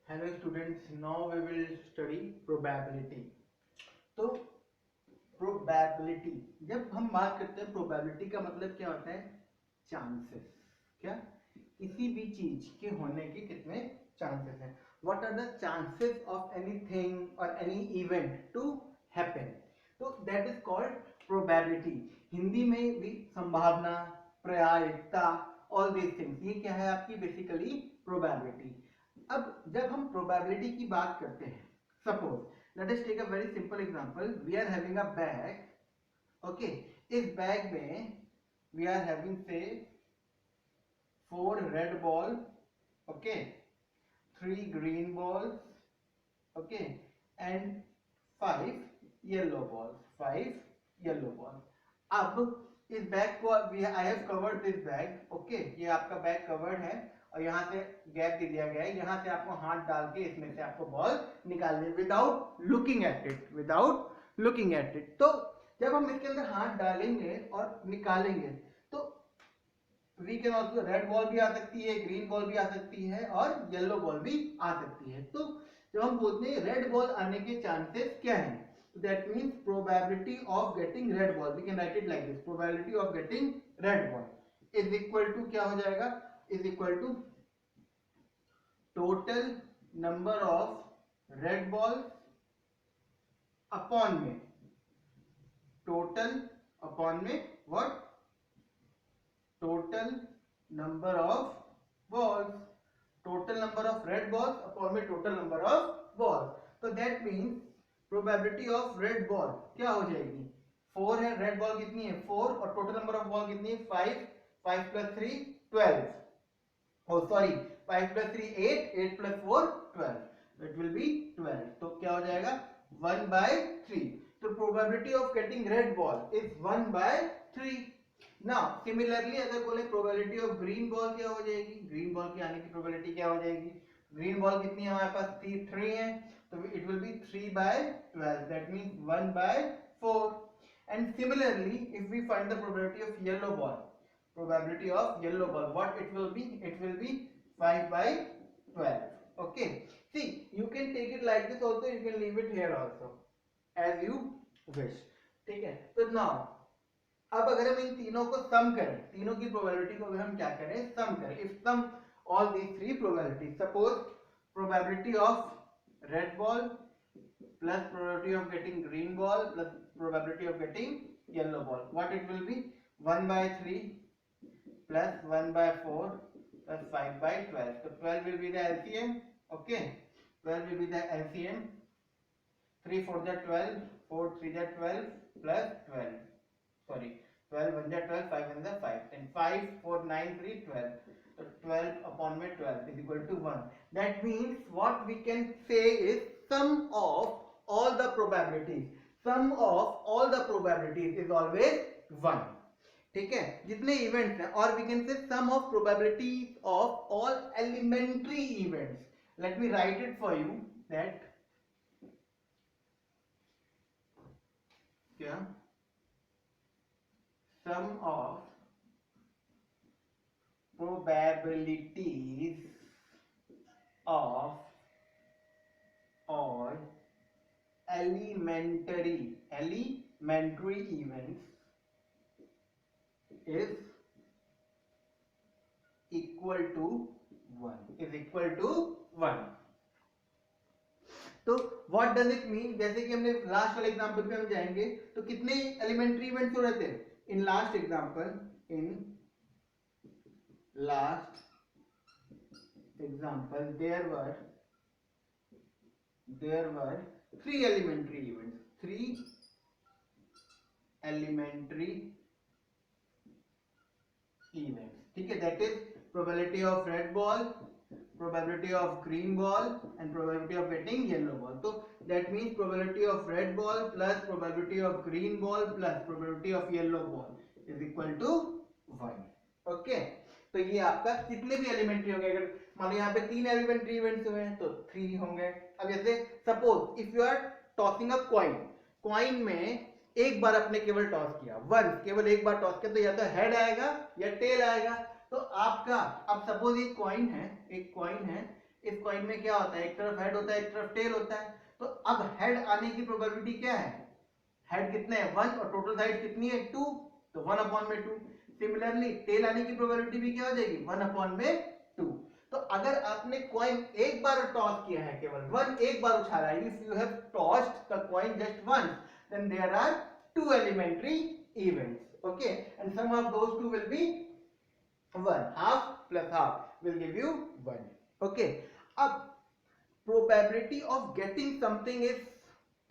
Hello students, now we will study probability. तो probability, जब हम बात करते हैं probability का मतलब क्या होता है? चांसेस. क्या? किसी भी चीज के होने के कितने चांसेस हैं? What are the chances of anything or any event to happen? तो that is called probability. Hindi में भी संभावना, प्रायिकता, all these things. ये क्या है आपकी basically probability. अब जब हम प्रोबेबिलिटी की बात करते हैं, suppose let us take a very simple example. We are having a bag. Okay, इस बैग में we are having say 4 red ball, okay, 3 green balls, okay, and 5 yellow balls. 5 yellow balls. अब इस bag को I have covered this bag. Okay, ये आपका bag covered है और यहाँ से गैप दे दिया गया है. यहाँ से आपको हाथ डाल के इसमें से आपको बॉल निकालनी है without looking at it. Without looking at it. तो जब हम इसके अंदर हाथ डालेंगे और निकालेंगे तो we can also, red ball भी आ सकती है, ग्रीन बॉल भी आ सकती है और येलो बॉल भी आ सकती है. तो जब हम बोलते हैं रेड बॉल आने के चांसेस क्या हैं, that means probability of getting red ball, we can write it like this: probability of getting red ball is equal to, क्या हो जाएगा, is equal to total number of red balls upon में, total upon में what, total number of balls, total number of red balls upon में total number of balls. तो that means probability of red ball क्या हो जाएगी, 4 है, red ball कितनी है 4 और टोटल नंबर ऑफ बॉल कितनी है 5. 5 plus 3 12. Oh sorry, 5 plus 3 8, 8 plus 4 12. It will be 12. तो क्या हो जाएगा 1/3. तो probability of getting red ball is 1/3. Now similarly अगर बोले probability of green ball क्या हो जाएगी, green ball की आने की probability क्या हो जाएगी, green ball कितनी है हमारे पास 3 है, तो it will be 3/12. That means 1/4. And similarly if we find the probability of yellow ball, probability of yellow ball, what it will be, it will be 5/12. Okay, see you can take it like this also, you can leave it here also as you wish. ठीक है, तो now अब अगर हम इन तीनों को सम करें, तीनों की प्रोबेबिलिटी को अगर हम क्या करें, सम करें. If sum all these 3 probability, suppose probability of red ball plus probability of getting green ball plus probability of getting yellow ball, what it will be 1/3 plus 1/4 plus 5/12. So 12 will be the LCM. Okay, 12 will be the LCM. 3 4 are 12, 4 3 are 12 plus 12. Sorry, 12 1 are 12, 5 1 are 5. Then 5 4 9 3 12. So 12 upon में 12 is equal to 1. That means what we can say is sum of all the probabilities. Sum of all the probabilities is always 1. ठीक है, जितने events हैं, और we can say sum of probabilities of all elementary events. Let me write it for you that क्या, sum of probabilities of all elementary events is equal to 1. Is equal to 1. तो what does it mean, जैसे कि हमने last वाले example पे हम जाएंगे तो कितने एलिमेंट्री इवेंट्स हो रहे थे in last example. In last example there were 3 elementary events. 3 elementary events. ठीक है, that is probability of red ball, probability of green ball and probability of getting yellow ball. So that means probability of red ball plus probability of green ball plus probability of yellow ball is equal to 1. Okay, तो ये आपका कितने भी elementary होंगे, अगर मान लो यहाँ पे 3 एलिमेंट्री इवेंट्स हुए हैं तो 3 होंगे. अब जैसे suppose if you are tossing a coin में एक बार आपने केवल टॉस किया, वंस, केवल एक बार टॉस किया, तो या तो हेड आएगा या टेल आएगा. तो आपका, अब सपोज एक कॉइन है इस कॉइन में क्या होता है, एक तरफ हेड होता है, एक तरफ टेल होता है। तो अब हेड आने की प्रोबेबिलिटी क्या है, हेड कितने है 1 और टोटल साइड कितनी है 2, तो 1/2। सिमिलरली टेल आने की प्रोबेबिलिटी भी क्या हो जाएगी 1/2। तो अगर आपने कॉइन एक बार टॉस किया है, केवल वन एक बार उछाला है, if you have tossed the coin just once, then there are two elementary events, okay, and sum of those two will be 1, half plus half will give you 1, okay. अब probability of getting something is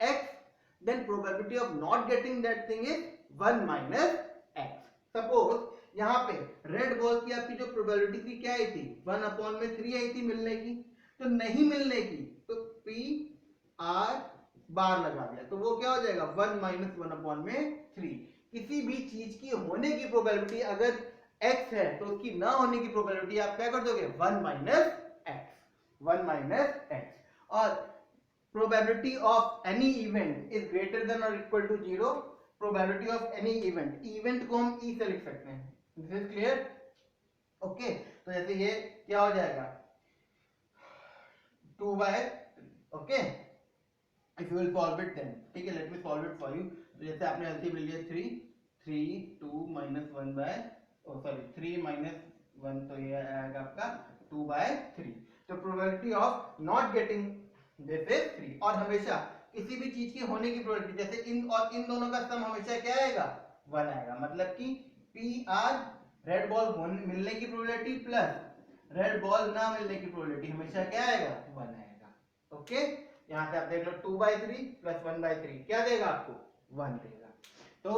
x, then probability of not getting that thing is 1 minus x. suppose यहाँ पे red ball की आपकी जो probability थी क्या आई थी 1/3 आई थी मिलने की, तो नहीं मिलने की तो p r बार लगा दिया, तो वो क्या हो जाएगा 1 minus 1/3। किसी भी चीज की होने की प्रोबेबिलिटी अगर x है तो उसकी ना होने की प्रोबेबिलिटी आप क्या कर दोगे 1 minus x, 1 minus x। और probability of any event is greater than or equal to 0, probability of any event को हम e से लिख सकते हैं, दिस इज क्लियर, ओके। तो जैसे ये क्या हो जाएगा 2/3, okay, if you will solve it then, ठीक है, let me solve it for you. तो जैसे आपने एलसीएम ले लिया 3 2 minus 3 minus 1, तो ये आएगा आपका 2/3। तो probability of not getting this is 3। और हमेशा किसी भी चीज के होने की प्रोबेबिलिटी, जैसे इन और इन दोनों का सम हमेशा क्या आएगा 1 आएगा, मतलब कि पी आर रेड बॉल मिलने की प्रोबेबिलिटी प्लस रेड बॉल ना मिलने की प्रोबेबिलिटी हमेशा क्या आएगा 1 आएगा, ओके। यहां से आप देख लो 2/3 प्लस 1/3 क्या देगा आपको 1 देगा। तो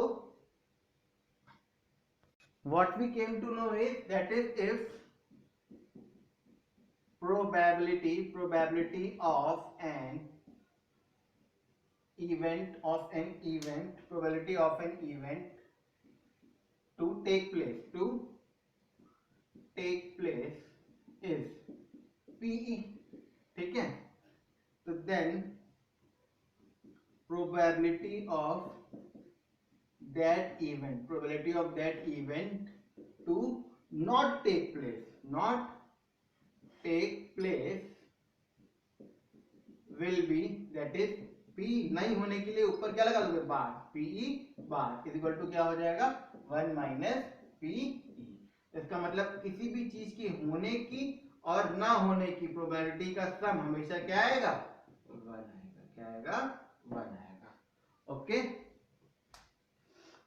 what we came to know is that is if probability of an event probability of an event to take place is PE, ठीक है, तो then probability of that event to not take place will be, that is p नहीं होने के लिए ऊपर क्या लगा लोगे बार, pe बार इज इक्वल टू क्या हो जाएगा 1 minus pe। इसका मतलब किसी भी चीज की होने की और ना होने की प्रोबेबिलिटी का सम हमेशा क्या आएगा 1 आएगा, क्या आएगा 1 आएगा, ओके।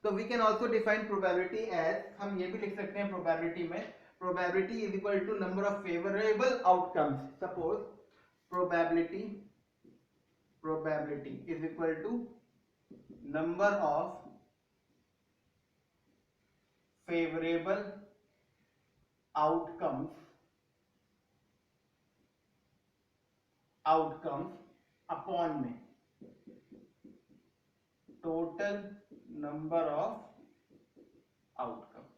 तो we can also define probability as, हम ये भी लिख सकते हैं प्रोबेबिलिटी में, probability is equal to number of favourable outcomes. Suppose probability is equal to number of favourable outcomes upon में total number of outcomes.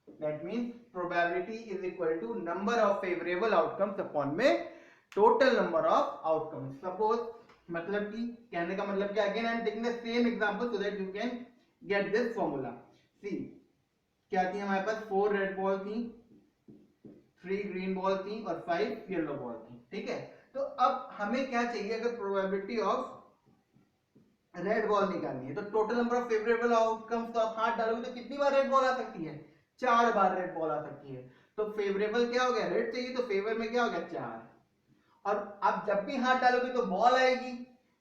That means probability is equal to number of favorable outcomes upon में total number of outcomes. Suppose मतलब कि कहने का मतलब क्या, again I am taking the same example so that you can get this formula. See क्या थी हमारे पास 4 रेड बॉल थी, 3 ग्रीन बॉल थी और 5 येलो बॉल थी, ठीक है। तो अब हमें क्या चाहिए, अगर प्रोबेबिलिटी ऑफ रेड बॉल निकालनी है तो total number of favourable outcomes, तो आप हाथ डालोगे तो कितनी बार रेड बॉल आ सकती है 4 बार रेड बॉल आ सकती है। तो फेवरेबल क्या हो गया रेड चाहिए, तो फेवर में क्या हो गया 4। और आप जब भी हाथ डालोगे तो बॉल आएगी,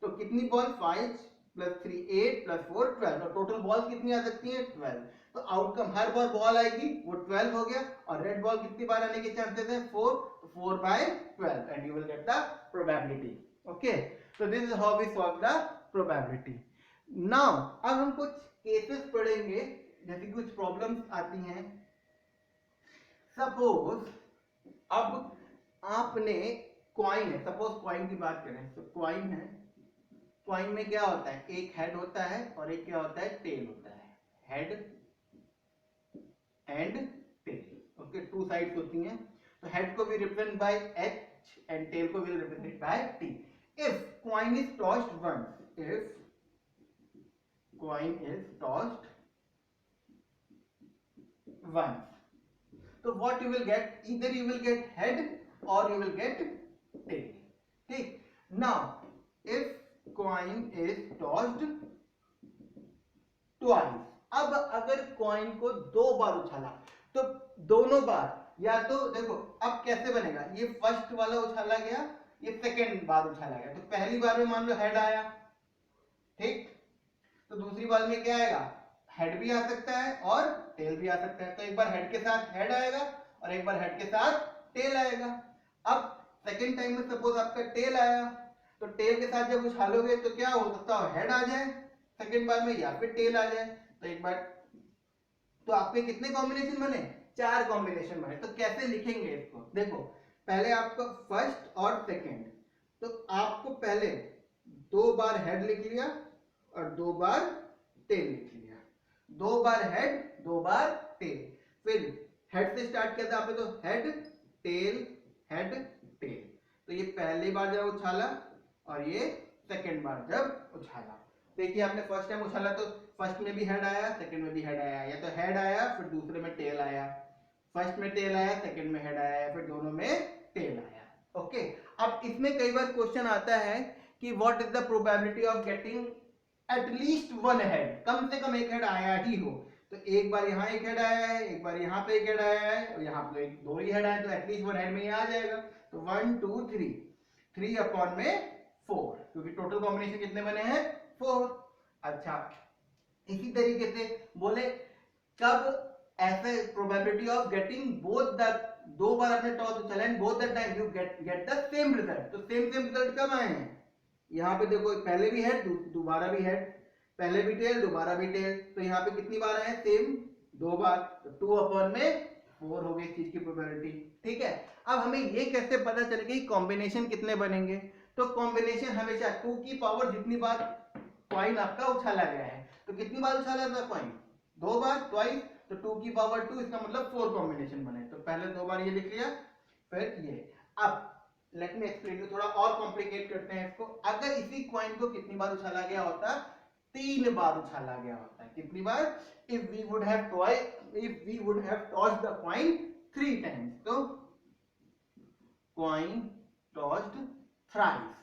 तो कितनी बॉल 5 + 3 8 + 4 12, तो टोटल बॉल कितनी आ सकती है 12। तो आउटकम हर बार बॉल आएगी वो 12 हो गया, और रेड बॉल कितनी बार आने के चांसेस है 4, तो 4/12 and you will get the probability, okay. So this is how we solve the probability. Now अब हम कुछ केसेस पढ़ेंगे, जैसे कुछ प्रॉब्लम्स आती हैं। सपोज अब आपने कॉइन है, सपोज कॉइन की बात करें तो कॉइन है, कॉइन में क्या होता है, एक हेड होता है और एक क्या होता है टेल होता है, head and tail, okay, 2 sides होती हैं। तो हेड को भी represent by H and tail को भी represent by T। If coin is tossed once, so what you will get, either you will get head or you will get now if coin is tossed twice, अब अगर coin को 2 बार उछाला तो दोनों बार, या तो देखो अब कैसे बनेगा, ये फर्स्ट वाला उछाला गया, ये सेकंड बार उछाला गया, तो पहली बार में मान लो हेड आया, ठीक, तो दूसरी बार में क्या आएगा, हेड भी आ सकता है और टेल भी आ सकता है। तो एक बार हेड के साथ हेड आएगा और एक बार हेड के साथ टेल आएगा। अब सेकंड टाइम में सपोज आपका टेल आया, तो टेल के साथ जब उछालोगे तो क्या हो सकता है, हेड आ जाए सेकंड बार में या फिर टेल आ जाए। तो एक बार, तो आपके कितने कॉम्बिनेशन बने, 4 कॉम्बिनेशन बने। तो कैसे लिखेंगे इसको, देखो पहले आपको फर्स्ट और सेकंड, तो आपको पहले 2 बार हेड लिख लिया और 2 बार टेल लिख लिया, 2 बार हेड 2 बार टेल, फिर हेड से स्टार्ट किया था आपने, तो हेड टेल हेड टेल। तो ये पहली बार जब उछाला और ये सेकंड बार जब उछाला। देखिए आपने फर्स्ट टाइम उछाला तो फर्स्ट में भी हेड आया, सेकंड में भी हेड आया, या तो हेड आया फिर दूसरे में टेल आया, फर्स्ट में टेल आया सेकंड में हेड आया, फिर दोनों में टेल आया। ओके, अब इसमें कई बार क्वेश्चन आता है कि what is the probability of getting at least one head, कम से कम एक हेड आया ही हो। तो एक बार यहाँ एक हेड आया है, एक बार यहाँ पे एक हेड आया है, और यहाँ पे दो ही हेड आए, तो एटलीस्ट वन हेड में ये आ जाएगा। तो 1 2 3, 3 अपॉन में 4, क्योंकि टोटल कॉम्बिनेशन कितने बने हैं, 4। अच्छा, इसी तरीके से बोले कब ऐसे probability of getting both the, 2 बार अपने टॉस उछाला and both the time you get the same result. तो सेम रिजल्ट कब आए हैं, यहाँ पे देखो पहले भी हेड दोबारा भी हेड, पहले भी टेल दोबारा भी टेल, तो यहाँ पे कितनी बार आए, सेम 2 बार, तो 2 अपॉन में 4 हो गई इस चीज की प्रोबेबिलिटी। ठीक है, अब हमें ये कैसे पता चलेगा कि कॉम्बिनेशन कितने बनेंगे, तो कॉम्बिनेशन हमेशा 2 की पावर जितनी बार कॉइन आपका उछाला गया है, तो कितनी बार उछाला था कॉइन, 2 बार, ट्वाइस, तो 2 की पावर 2, इसका मतलब 4 कॉम्बिनेशन बने। तो पहले 2 बार ये लिख लिया, फिर ये। अब लेट मी एक्सप्लेन, थोड़ा और कॉम्प्लिकेट करते हैं इसको। अगर इसी कॉइन को कितनी बार उछाला गया होता, 3 बार उछाला गया होता है। कितनी बार, if we would have tossed the coin 3 times, तो कॉइन टॉस्ड थ्राइस,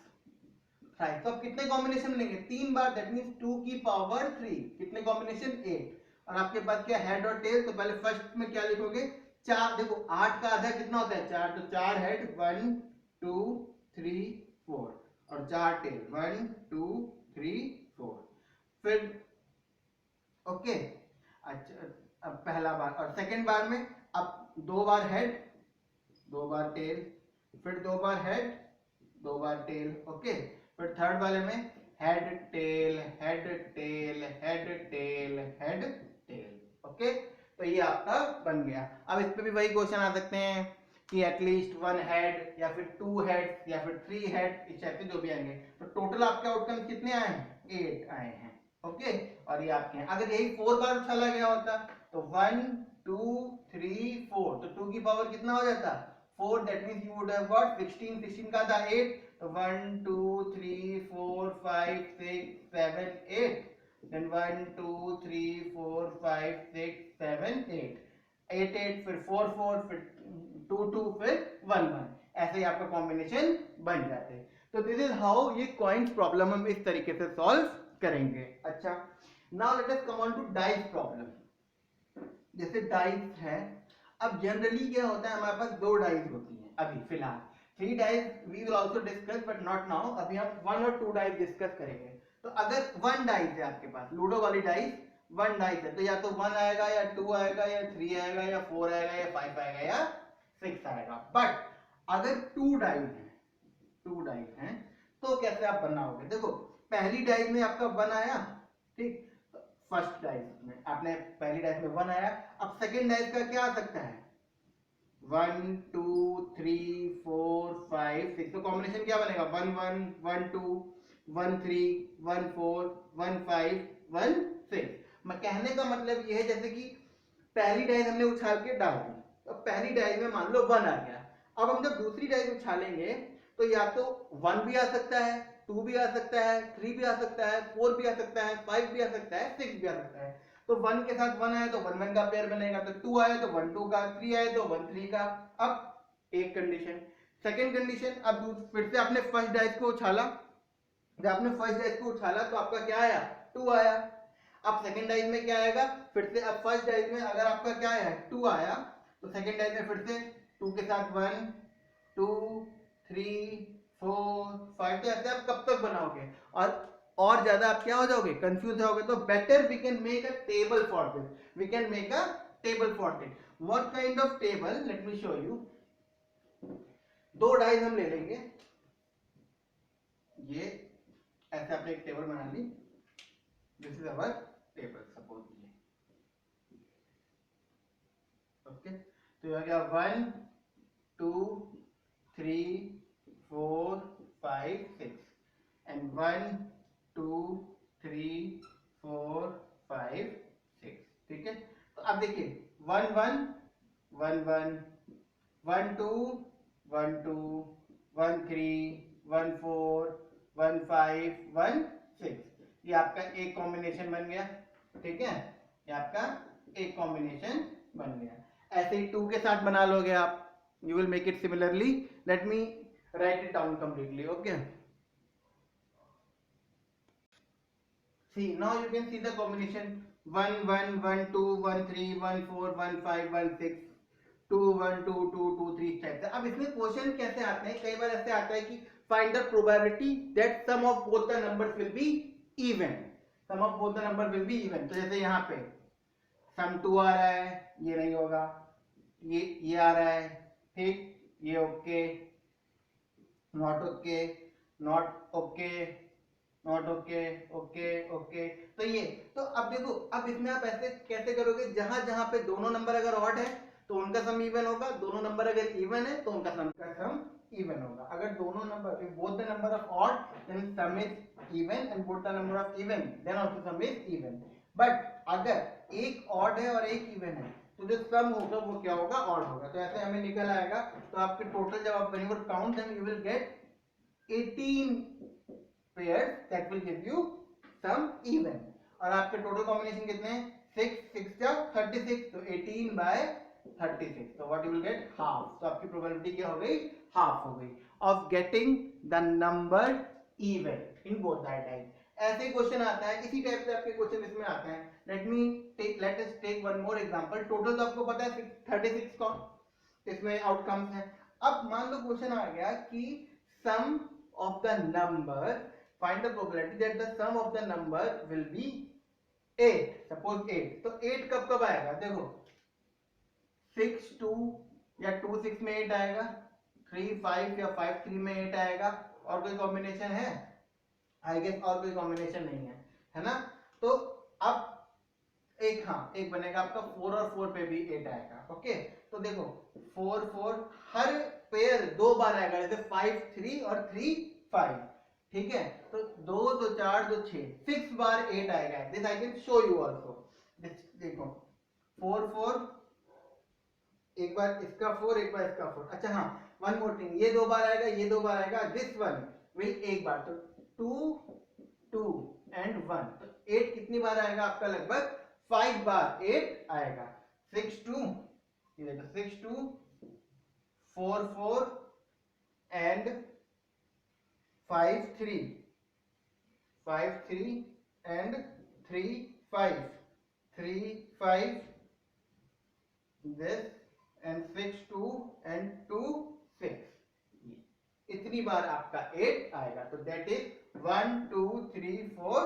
थ्राइस, तो अब कितने कॉम्बिनेशन बनेंगे, 3 बार, दैट मींस 2 की पावर 3, कितने कॉम्बिनेशन, 8। और आपके पास क्या, हेड और टेल, तो पहले फर्स्ट में क्या लिखोगे, 4, देखो 8 का आधा कितना होता है, 4, तो 4 हेड, 1 2 3 4, और 4 टेल, 1 2 3 4, फिर ओके। अच्छा, अब पहला बार, और सेकंड बार में अब 2 बार हेड 2 बार टेल, फिर 2 बार हेड 2 बार टेल, ओके। फिर थर्ड वाले में head tail head tail head tail head tail, okay. तो ये आपका बन गया। अब इस पे भी वही क्वेश्चन आ सकते हैं कि एटलीस्ट 1 हेड, या फिर 2 हेड, या फिर 3 हेड, इस टाइप से जो भी आएंगे। तो टोटल आपके आउटकम कितने आए हैं, 8 आए हैं, ओके। और ये आपके हैं, अगर यही 4 बार उछाला गया होता तो 1 2 3 4, तो 2 की पावर कितना हो जाता, 4, that means you would have got 16, 16 का था 8, तो 1 2 3 4 5 6 7 8, then 1 2 3 4 5 6 7 8, 8 8, फिर 4 4, फिर 2 2, फिर 1 1, ऐसे ही आपका कॉम्बिनेशन बन जाते हैं। तो दिस इज हाउ ये कॉइन्स प्रॉब्लम हम इस तरीके से सॉल्व करेंगे। अच्छा, now let us come on to dice problem. जैसे डाइस है, अब जनरली क्या होता है, हमारे पास 2 डाइस होती हैं अभी फिलहाल, 3 dice we will also discuss but not now, अभी हम 1 और 2 डाइस डिस्कस करेंगे। तो अगर 1 डाइस है आपके पास, लूडो वाली डाइस 1 डाइस है, तो या तो 1 आएगा या 2 आएगा या 3 आएगा या 4 आएगा या 5 आएगा या 6 आएगा। बट अगर 2 डाइस हैं तो कैसे आप बनाओगे, देखो पहली डाइस में आपका 1 आया, ठीक, फर्स्ट डाइस में आपने पहली डाइस में 1 आया। अब सेकंड डाइस का क्या आ सकता है, 1 2 3 4 5 6, तो कॉम्बिनेशन क्या बनेगा, 1 1 1 2 1 3 1 4 1 5 1 6। मैं कहने का मतलब ये है, जैसे कि पहली डाइस हमने उछाल के डाल दी, तो पहली डाइस में मान लो 1 आ गया। अब हम जब दूसरी डाइस उछालेंगे तो या तो 1 भी आ सकता है, 2 भी आ सकता है, 3 भी आ सकता है, 4 भी आ सकता है, 5 भी आ सकता है, 6 भी आ सकता है। तो 1 के साथ 1 आया तो 1 1 का पेयर बनेगा, तो 2 आया तो 1 2 का, 3 आया तो 1 3 का। अब एक कंडीशन, सेकेंड कंडीशन, अब फिर से आपने फर्स्ट डाइस को उछाला, जब आपने फर्स्ट डाइस को उछाला तो आपका क्या आया, 2 आया। अब सेकेंड डाइस में क्या आएगा, फिर से अब फर्स्ट डाइस में अगर आपका क्या आया, 2 आया, तो सेकेंड डाइस में फिर से 2 के साथ 1 2 3 4 5, तो ऐसे आप कब तक बनाओगे, और ज्यादा आप क्या हो जाओगे, कंफ्यूज होगे। तो better we can make a table for this, we can make a table for this. What kind of table, let me show you. 2 dice हम ले लेंगे, ये ऐसे आपने एक टेबल बना ली, this is our table suppose, okay. तो ये आ गया 1 2 3 4 5 6 एंड 1 2 3 4 5 6, ठीक है। तो अब देखिए 1 1 1 1 1 2 1 2 1 3 1 4 1 5 1 6, ये आपका एक कॉम्बिनेशन बन गया, ठीक है, ये आपका एक कॉम्बिनेशन बन गया। ऐसे ही 2 के साथ बना लोगे आप, you will make it similarly. Late me write it down completely, okay. See, now you can see the combination 1 1 1 2 1 3 1 4 1 5 1 6 2 1 2 2 2 3 type से। अब इसमें क्वेश्चन कैसे आते हैं, कई बार ऐसे आता है कि find the probability that sum of both the numbers will be even, sum of both the number will be even. तो जैसे यहाँ पे सम 2 आ रहा है, ये नहीं होगा, ये आ रहा है, ठीक, ये okay, not okay, not okay, not okay, okay okay. तो ये, तो अब देखो, अब इसमें आप ऐसे कैसे करोगे, जहां जहां पे दोनों नंबर अगर ऑड है तो उनका सम इवन होगा, दोनों नंबर अगर इवन है तो उनका सम इवन होगा। अगर दोनों number, if both the number of odd then sum is even and both the number of even then also sum is even। But अगर एक ऑड है और एक इवन है तो जो सम होगा वो क्या होगा, ऑड होगा। तो ऐसे हमें निकल आएगा, तो आपके टोटल जब आप when you count them you will get 18 pairs that will give you sum even। और आपके टोटल कॉम्बिनेशन कितने हैं, 6 6 जा 36, तो 18 by 36, तो what you will get, half. तो आपकी प्रोबेबिलिटी क्या हो गई, हाफ हो गई of getting the number even in both the time. ऐसे क्वेश्चन आता है, इसी टाइप से आपके क्वेश्चन इसमें आते हैं। Let us take one more example. Total तो आपको पता है 36 का, इसमें आउटकम्स हैं। अब मान लो क्वेश्चन आ गया कि sum of the number, find the probability that the sum of the number will be 8, suppose 8, तो 8 कब कब आएगा, देखो 6 2 या 2 6 में 8 आएगा, 3 5 या 5 3 में 8 आएगा। और कोई कॉम्बिनेशन है, आई गेस और कोई कॉम्बिनेशन नहीं है ना। तो अब एक, हाँ एक बनेगा आपका 4 और 4 पे भी 8 आएगा, ओके। तो देखो 4 4 हर पेयर 2 बार आएगा, जैसे 5 3 और 3 5, ठीक है। तो 2 2 4 2 6, 6 बार 8 आएगा। This I can show you also, देखो 4 4, एक बार इसका 4 एक बार इसका 4। अच्छा हाँ, वन मोर थिंग, ये 2 बार आएगा, ये 2 बार आएगा, दिस वन विल एक बार, तो 2 2 एंड 1, तो 8 कितनी बार आएगा आपका, लगभग 5 बार 8 आएगा। 6 2, ये देखो 6 2 4 4 and 5 3 5 3 and 3 5 3 5 this and 6 2 and 2 6, इतनी बार आपका 8 आएगा। तो दैट इज 1 2 3 4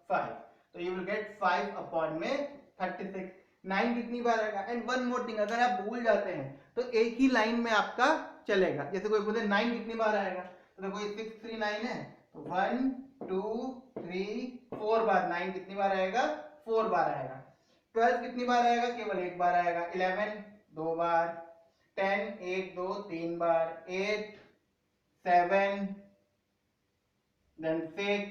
5, तो यू विल गेट 5 अपॉन में 36। 9 कितनी बार आएगा, एंड वन मोर थिंग, अगर आप भूल जाते हैं तो एक ही लाइन में आपका चलेगा। जैसे कोई बोले 9 कितनी बार आएगा, तो देखो 6 3 9 है, तो 1 2 3 4 बार 9 कितनी बार आएगा, 4 बार आएगा। 12 कितनी बार आएगा, केवल एक बार आएगा। 11 2 बार, 10 1 2 3 बार, 8 7 then 6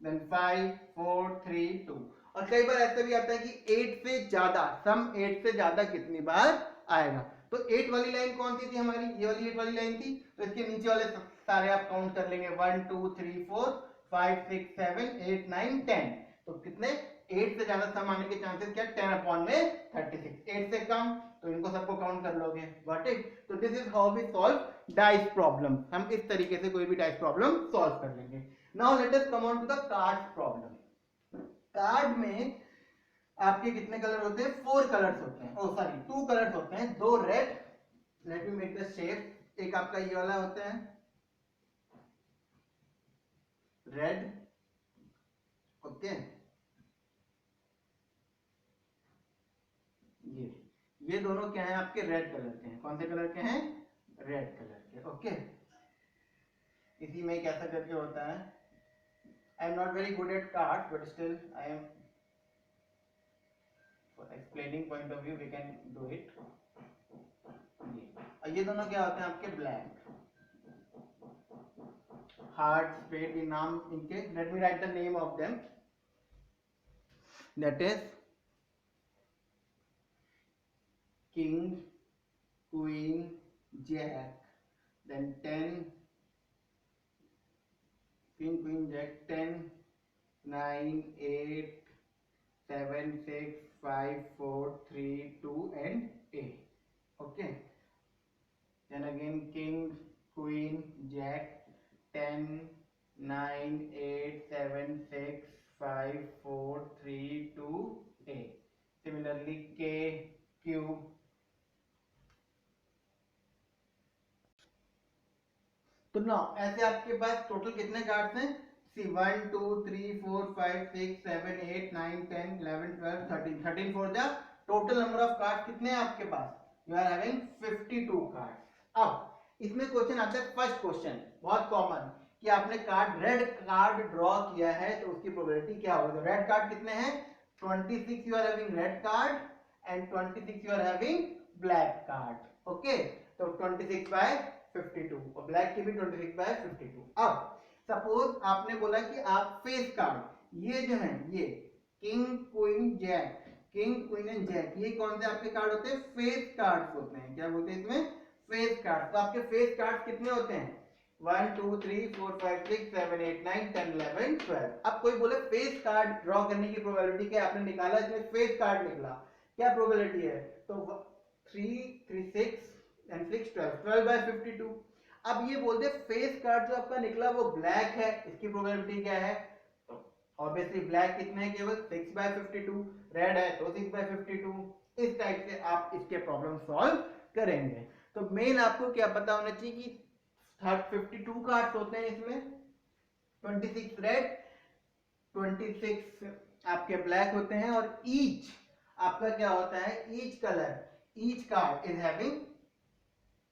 then 5 4 3 2। और कई बार ऐसा भी आता है कि 8 से ज्यादा, सम 8 से ज्यादा कितनी बार आएगा। तो 8 वाली लाइन कौन सी थी हमारी, ये वाली 8 वाली लाइन थी, तो इसके नीचे वाले सारे आप काउंट कर लेंगे, 1 2 3 4 5 6 7 8 9 10। तो कितने, 8 से ज्यादा सम आने के चांसेस क्या, 10 अपॉन में 36। 8 से कम तो तो इनको सबको काउंट कर लोगे, गॉट इट। तो this is how we solve dice problem, हम इस तरीके से कोई भी डाइस प्रॉब्लम सॉल्व कर लेंगे। Now let us come on to the card problem. Card में आपके कितने कलर होते हैं? 4 कलर्स होते हैं, ओ सॉरी 2 कलर्स होते हैं, 2 red, let me make the shape, एक आपका ये वाला होता है रेड, ओके, ये दोनों क्या है आपके? रेड कलर के हैं। कौन से कलर के हैं? रेड कलर के, ओके। इसी में कैसा करके होता है, I am not very good at cards but still I am for explaining point of view we can do it. ये दोनों क्या होते हैं आपके? ब्लैक, हार्ट, स्पेड, ये नाम इनके, let me write the name of them, that is king, queen, jack, then 10, king, queen, jack, 10, 9, 8, 7, 6, 5, 4, 3, 2 and 8, okay. Then again king, queen, jack, 10, 9, 8, 7, 6, 5, 4, 3, 2, 8. Similarly K, Q, तो ना ऐसे आपके पास टोटल कितने कार्ड्स हैं? सी 1 2 3 4 5 6 7 8 9 10 11 12 13, 13 for the total number of cards कितने हैं आपके पास? You are having 52 cards. अब इसमें क्वेश्चन आता है, फर्स्ट क्वेश्चन बहुत कॉमन, कि आपने कार्ड रेड कार्ड ड्रॉ किया है तो उसकी प्रोबेबिलिटी क्या होगी? रेड कार्ड कितने हैं? 26 you are having red card and 26 you are having black card, okay. तो 26 बाय 52 और ब्लैक की भी 26 बाय 52। अब सपोज आपने बोला कि आप फेस कार्ड, ये जो है ये king, queen, jack, king, queen and jack, ये कौन से आपके कार्ड होते हैं? फेस कार्ड्स होते हैं। क्या बोलते हैं इसमें? Face card. तो आपके फेस कार्ड कितने होते हैं? 1 2 3 4 5 6 7 8 9 10 11 12। अब कोई बोले फेस कार्ड ड्रॉ करने की प्रोबेबिलिटी क्या? आपने निकाला, इसमें फेस कार्ड निकला, क्या प्रोबेबिलिटी है? तो 3 3 6 and 6 12, 12 by 52। अब ये बोलते हैं फेस कार्ड जो आपका निकला वो ब्लैक है, इसकी प्रोबेबिलिटी क्या है? तो ऑब्वियसली ब्लैक कितना है? केवल 6 by 52, रेड है तो 6 by 52। इस टाइप से आप इसके प्रॉब्लम सॉल्व करेंगे। तो मेन आपको क्या पता होना चाहिए कि 52 कार्ड्स होते हैं इसमें, 26 रेड, 26 आपके ब्लैक होते हैं, और ईच आपका क्या होता है? Each colour, each card is having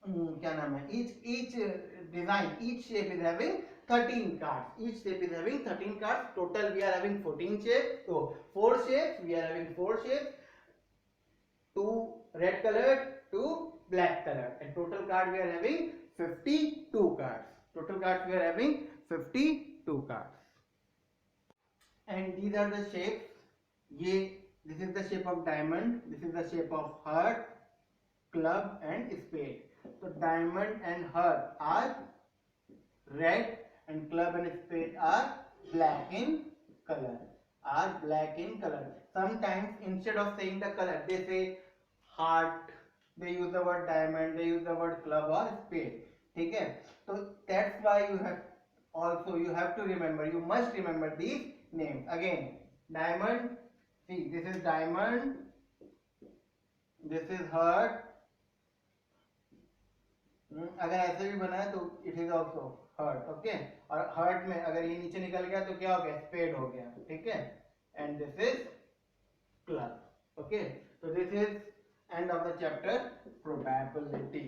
क्या नाम है? each design, each shape is having 13 cards, each shape is having 13 cards, total we are having 14 shapes, so 4 shapes, we are having 4 shapes, 2 red colored, 2 black colored, and total card we are having 52 cards, total cards we are having 52 cards, and these are the shapes, ये this is the shape of diamond, this is the shape of heart, club and spade. So diamond and heart are red and club and spade are black in color, are black in color. Sometimes instead of saying the color they say heart, they use the word diamond, they use the word club or spade, ठीक है? So that's why you have also you have to remember, you must remember these names. Again diamond, see this is diamond, this is heart, अगर ऐसे भी बना है तो it is also heart, okay. और heart में अगर ये नीचे निकल गया तो क्या हो गया? स्पेड हो गया, ठीक है। And this is club, okay. तो this is end of the chapter probability.